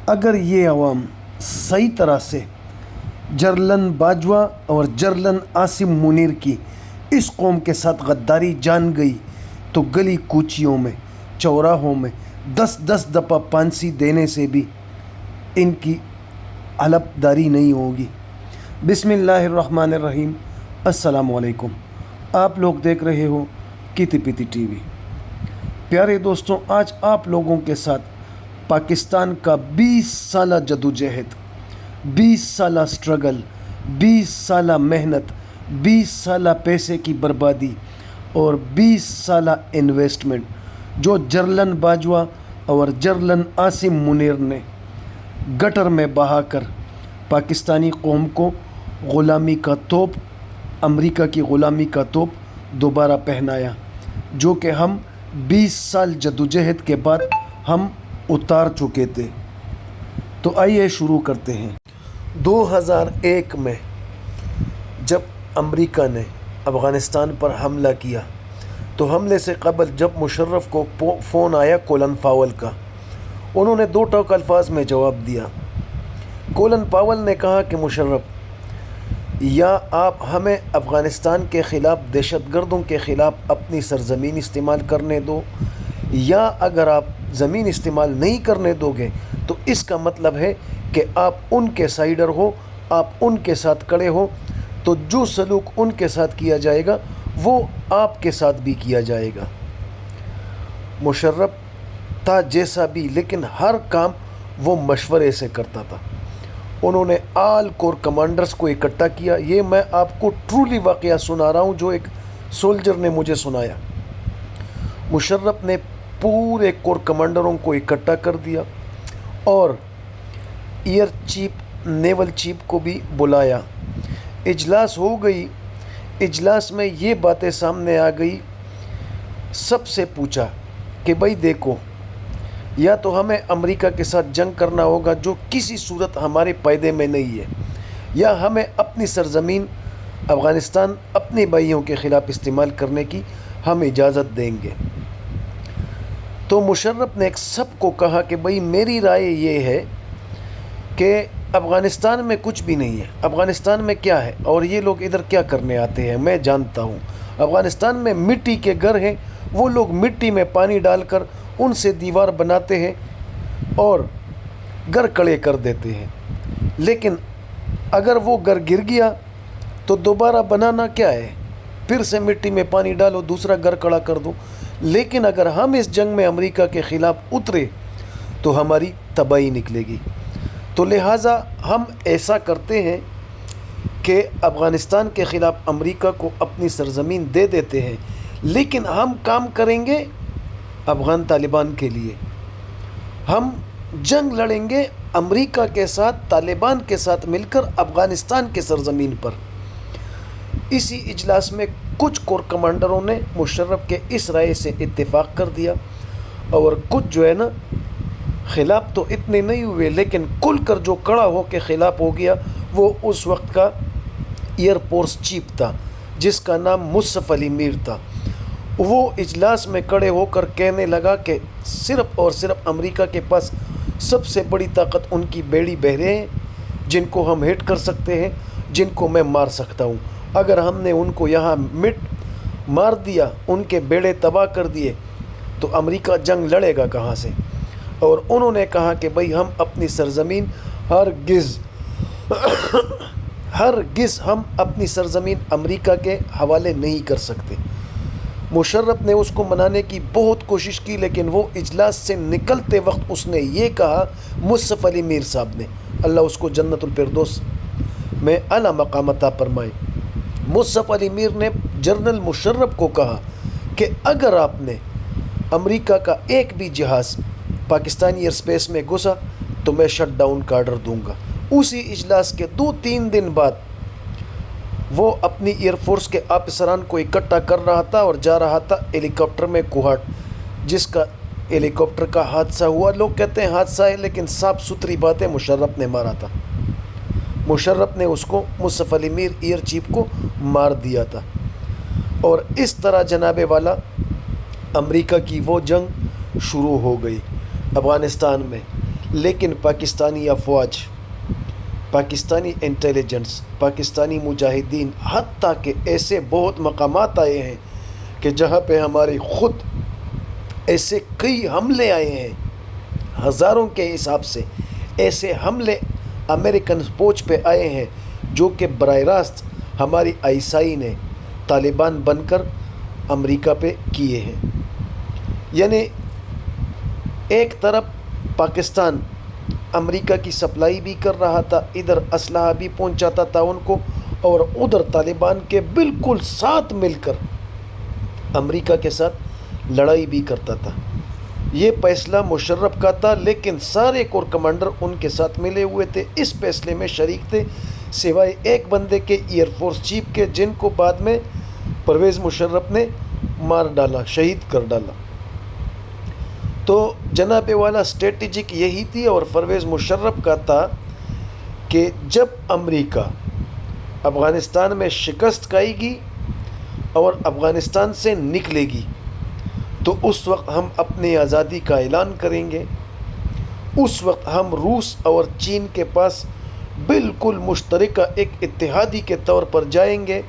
اگر یہ عوام صحیح طرح سے جرلن باجوہ اور جرلن عاصم منیر کی اس قوم کے ساتھ غداری جان گئی تو گلی کوچیوں میں چوراہوں میں 10 دفعہ پھانسی دینے سے بھی ان کی حلفداری نہیں ہوگی۔ بسم اللہ الرحمن الرحیم۔ السلام علیکم۔ آپ لوگ دیکھ رہے ہو کیتی پیتی ٹی وی۔ پیارے دوستوں، آج آپ لوگوں کے ساتھ پاکستان کا 20 سالہ جدوجہد، 20 سالہ سٹرگل، 20 سالہ محنت، 20 سالہ پیسے کی بربادی اور 20 سالہ انویسٹمنٹ جو جرلن باجوہ اور جرلن عاصم منیر نے گٹر میں بہا کر پاکستانی قوم کو غلامی کا توپ، امریکہ کی غلامی کا توپ دوبارہ پہنایا، جو کہ ہم 20 سال جدوجہد کے بعد ہم اتار چکے تھے۔ تو آئیے شروع کرتے ہیں۔ 2001 میں جب امریکہ نے افغانستان پر حملہ کیا تو حملے سے قبل جب مشرف کو فون آیا کولن پاول کا، انہوں نے 2 ٹوک الفاظ میں جواب دیا۔ کولن پاول نے کہا کہ مشرف، یا آپ ہمیں افغانستان کے خلاف، دہشت گردوں کے خلاف اپنی سرزمین استعمال کرنے دو، یا اگر آپ زمین استعمال نہیں کرنے دو گے تو اس کا مطلب ہے کہ آپ ان کے سائیڈر ہو، آپ ان کے ساتھ کھڑے ہو، تو جو سلوک ان کے ساتھ کیا جائے گا وہ آپ کے ساتھ بھی کیا جائے گا۔ مشرف تھا جیسا بھی، لیکن ہر کام وہ مشورے سے کرتا تھا۔ انہوں نے آل کور کمانڈرز کو اکٹھا کیا۔ یہ میں آپ کو ٹرولی واقعہ سنا رہا ہوں جو ایک سولجر نے مجھے سنایا۔ مشرف نے پورے کور کمانڈروں کو اکٹھا کر دیا اور ایئر چیف، نیول چیف کو بھی بلایا۔ اجلاس ہو گئی۔ اجلاس میں یہ باتیں سامنے آ گئی۔ سب سے پوچھا کہ بھائی دیکھو، یا تو ہمیں امریکہ کے ساتھ جنگ کرنا ہوگا جو کسی صورت ہمارے فائدے میں نہیں ہے، یا ہمیں اپنی سرزمین افغانستان اپنے بھائیوں کے خلاف استعمال کرنے کی ہم اجازت دیں گے۔ تو مشرف نے سب کو کہا کہ بھائی میری رائے یہ ہے کہ افغانستان میں کچھ بھی نہیں ہے۔ افغانستان میں کیا ہے اور یہ لوگ ادھر کیا کرنے آتے ہیں میں جانتا ہوں۔ افغانستان میں مٹی کے گھر ہیں، وہ لوگ مٹی میں پانی ڈال کر ان سے دیوار بناتے ہیں اور گھر کھڑے کر دیتے ہیں، لیکن اگر وہ گھر گر گیا تو دوبارہ بنانا کیا ہے؟ پھر سے مٹی میں پانی ڈالو، دوسرا گھر کھڑا کر دو۔ لیکن اگر ہم اس جنگ میں امریکہ کے خلاف اترے تو ہماری تباہی نکلے گی۔ تو لہٰذا ہم ایسا کرتے ہیں کہ افغانستان کے خلاف امریکہ کو اپنی سرزمین دے دیتے ہیں، لیکن ہم کام کریں گے افغان طالبان کے لیے۔ ہم جنگ لڑیں گے امریکہ کے ساتھ، طالبان کے ساتھ مل کر افغانستان کے سرزمین پر۔ اسی اجلاس میں کچھ کور کمانڈروں نے مشرف کے اس رائے سے اتفاق کر دیا، اور کچھ جو ہے نا خلاف تو اتنے نہیں ہوئے، لیکن کل کر جو کڑا ہو کے خلاف ہو گیا وہ اس وقت کا ایئر فورس چیف تھا جس کا نام مصطفیٰ علی میر تھا۔ وہ اجلاس میں کھڑے ہو کر کہنے لگا کہ صرف اور صرف امریکہ کے پاس سب سے بڑی طاقت ان کی بیڑی بہریں ہیں، جن کو ہم ہٹ کر سکتے ہیں، جن کو میں مار سکتا ہوں۔ اگر ہم نے ان کو یہاں مار دیا، ان کے بیڑے تباہ کر دیے، تو امریکہ جنگ لڑے گا کہاں سے؟ اور انہوں نے کہا کہ بھائی ہم اپنی سرزمین ہرگز ہم اپنی سرزمین امریکہ کے حوالے نہیں کر سکتے۔ مشرف نے اس کو منانے کی بہت کوشش کی، لیکن وہ اجلاس سے نکلتے وقت اس نے یہ کہا، مصطفیٰ علی میر صاحب نے، اللہ اس کو جنت الفردوس میں اعلیٰ مقام عطا فرمائے، مصطفیٰ علی میر نے جنرل مشرف کو کہا کہ اگر آپ نے امریکہ کا ایک بھی جہاز پاکستانی ایئر اسپیس میں گھسا تو میں شٹ ڈاؤن کا آرڈر دوں گا۔ اسی اجلاس کے 2-3 دن بعد وہ اپنی ایئر فورس کے آفیسران کو اکٹھا کر رہا تھا اور جا رہا تھا ہیلی کاپٹر میں کوہاٹ، جس کا ہیلی کاپٹر کا حادثہ ہوا۔ لوگ کہتے ہیں حادثہ ہے، لیکن صاف ستھری بات ہے، مشرف نے مارا تھا۔ مشرف نے اس کو، مصطفیٰ علی میر ایئر چیف کو مار دیا تھا۔ اور اس طرح جناب والا امریکہ کی وہ جنگ شروع ہو گئی افغانستان میں۔ لیکن پاکستانی افواج، پاکستانی انٹیلیجنس، پاکستانی مجاہدین، حتیٰ کہ ایسے بہت مقامات آئے ہیں کہ جہاں پہ ہمارے خود ایسے کئی حملے آئے ہیں، ہزاروں کے حساب سے ایسے حملے امریکن فوج پہ آئے ہیں جو کہ براہ راست ہماری عیسائی نے طالبان بن کر امریکہ پہ کیے ہیں۔ یعنی ایک طرف پاکستان امریکہ کی سپلائی بھی کر رہا تھا، ادھر اسلحہ بھی پہنچاتا تھا ان کو، اور ادھر طالبان کے بالکل ساتھ مل کر امریکہ کے ساتھ لڑائی بھی کرتا تھا۔ یہ فیصلہ مشرف کا تھا، لیکن سارے کور کمانڈر ان کے ساتھ ملے ہوئے تھے، اس فیصلے میں شریک تھے، سوائے ایک بندے کے، ایئر فورس چیف کے، جن کو بعد میں پرویز مشرف نے مار ڈالا، شہید کر ڈالا۔ تو جناب والا اسٹریٹجک یہی تھی، اور پرویز مشرف کا تھا کہ جب امریکہ افغانستان میں شکست کھائے گی اور افغانستان سے نکلے گی تو اس وقت ہم اپنی آزادی کا اعلان کریں گے، اس وقت ہم روس اور چین کے پاس بالکل مشترکہ ایک اتحادی کے طور پر جائیں گے،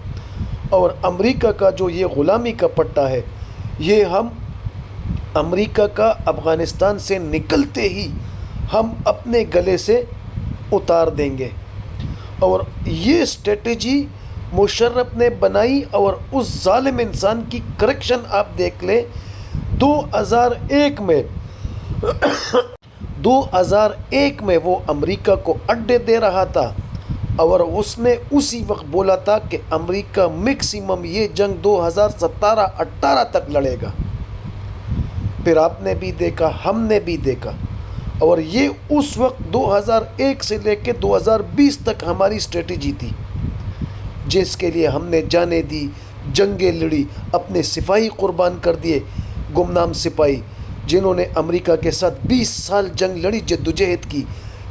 اور امریکہ کا جو یہ غلامی کا پٹا ہے یہ ہم امریکہ کا افغانستان سے نکلتے ہی ہم اپنے گلے سے اتار دیں گے۔ اور یہ اسٹریٹجی مشرف نے بنائی، اور اس ظالم انسان کی کریکشن آپ دیکھ لیں، 2001 میں وہ امریکہ کو اڈے دے رہا تھا، اور اس نے اسی وقت بولا تھا کہ امریکہ میکسیمم یہ جنگ 2017-18 تک لڑے گا۔ پھر آپ نے بھی دیکھا، ہم نے بھی دیکھا، اور یہ اس وقت 2001 سے لے کے 2020 تک ہماری اسٹریٹجی تھی، جس کے لیے ہم نے جانیں دی، جنگیں لڑی، اپنے سپاہی قربان کر دیے، گمنام سپاہی جنہوں نے امریکہ کے ساتھ 20 سال جنگ لڑی، جدوجہد کی،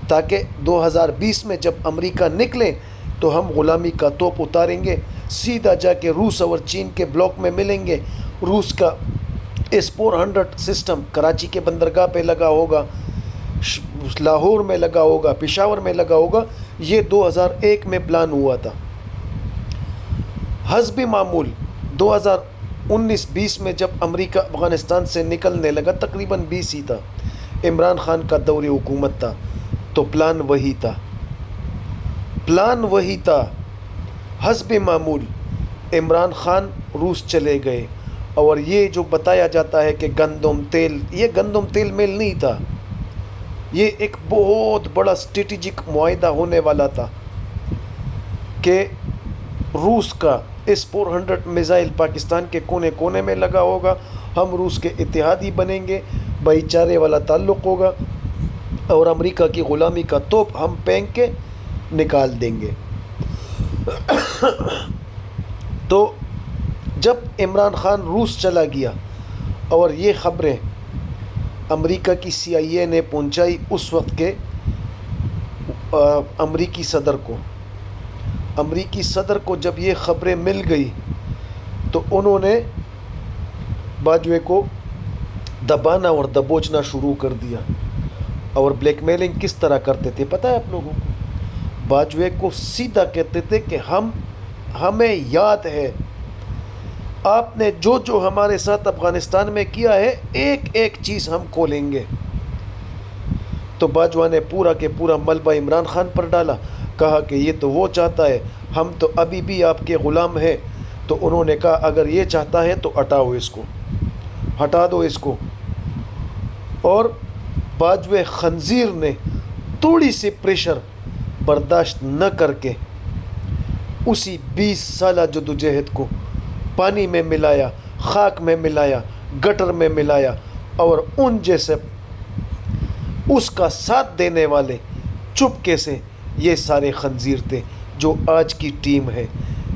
تاکہ 2020 میں جب امریکہ نکلیں تو ہم غلامی کا توپ اتاریں گے، سیدھا جا کے روس اور چین کے بلاک میں ملیں گے۔ روس کا S-400 سسٹم کراچی کے بندرگاہ پہ لگا ہوگا، لاہور میں لگا ہوگا، پشاور میں لگا ہوگا، یہ 2001 میں پلان ہوا تھا۔ حسب معمول 2019-20 میں جب امریکہ افغانستان سے نکلنے لگا، تقریباً 20 ہی تھا، عمران خان کا دور حکومت تھا، تو پلان وہی تھا، حسب معمول عمران خان روس چلے گئے، اور یہ جو بتایا جاتا ہے کہ گندم تیل، یہ گندم تیل میل نہیں تھا، یہ ایک بہت بڑا اسٹریٹجک معاہدہ ہونے والا تھا کہ روس کا S-400 میزائل پاکستان کے کونے کونے میں لگا ہوگا، ہم روس کے اتحادی بنیں گے، بھائی چارے والا تعلق ہوگا، اور امریکہ کی غلامی کا توپ ہم پھینک کے نکال دیں گے۔ تو جب عمران خان روس چلا گیا، اور یہ خبریں امریکہ کی CIA نے پہنچائی اس وقت کے امریکی صدر کو جب یہ خبریں مل گئی تو انہوں نے باجوے کو دبانا اور دبوچنا شروع کر دیا۔ اور بلیک میلنگ کس طرح کرتے تھے پتہ ہے آپ لوگوں کو؟ باجوے کو سیدھا کہتے تھے کہ ہمیں یاد ہے آپ نے جو ہمارے ساتھ افغانستان میں کیا ہے، ایک ایک چیز ہم کھولیں گے۔ تو باجوہ نے پورا کے پورا ملبہ عمران خان پر ڈالا، کہا کہ یہ تو وہ چاہتا ہے، ہم تو ابھی بھی آپ کے غلام ہیں۔ تو انہوں نے کہا اگر یہ چاہتا ہے تو ہٹا دو اس کو۔ اور باجوے خنزیر نے تھوڑی سی پریشر برداشت نہ کر کے اسی 20 سالہ جدوجہد کو پانی میں ملایا، خاک میں ملایا، گٹر میں ملایا، اور ان جیسے اس کا ساتھ دینے والے چپکے سے یہ سارے خنزیر تھے جو آج کی ٹیم ہے،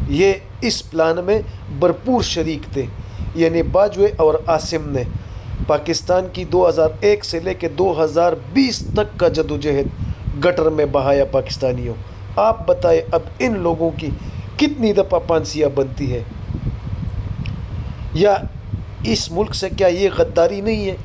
یہ اس پلان میں بھرپور شریک تھے۔ یعنی باجوے اور عاصم نے پاکستان کی 2001 سے لے کے 2020 تک کا جدوجہد گٹر میں بہایا پاکستانیوں۔ آپ بتائیں اب ان لوگوں کی کتنی دفعہ پانسیاں بنتی ہے؟ یا اس ملک سے کیا یہ غداری نہیں ہے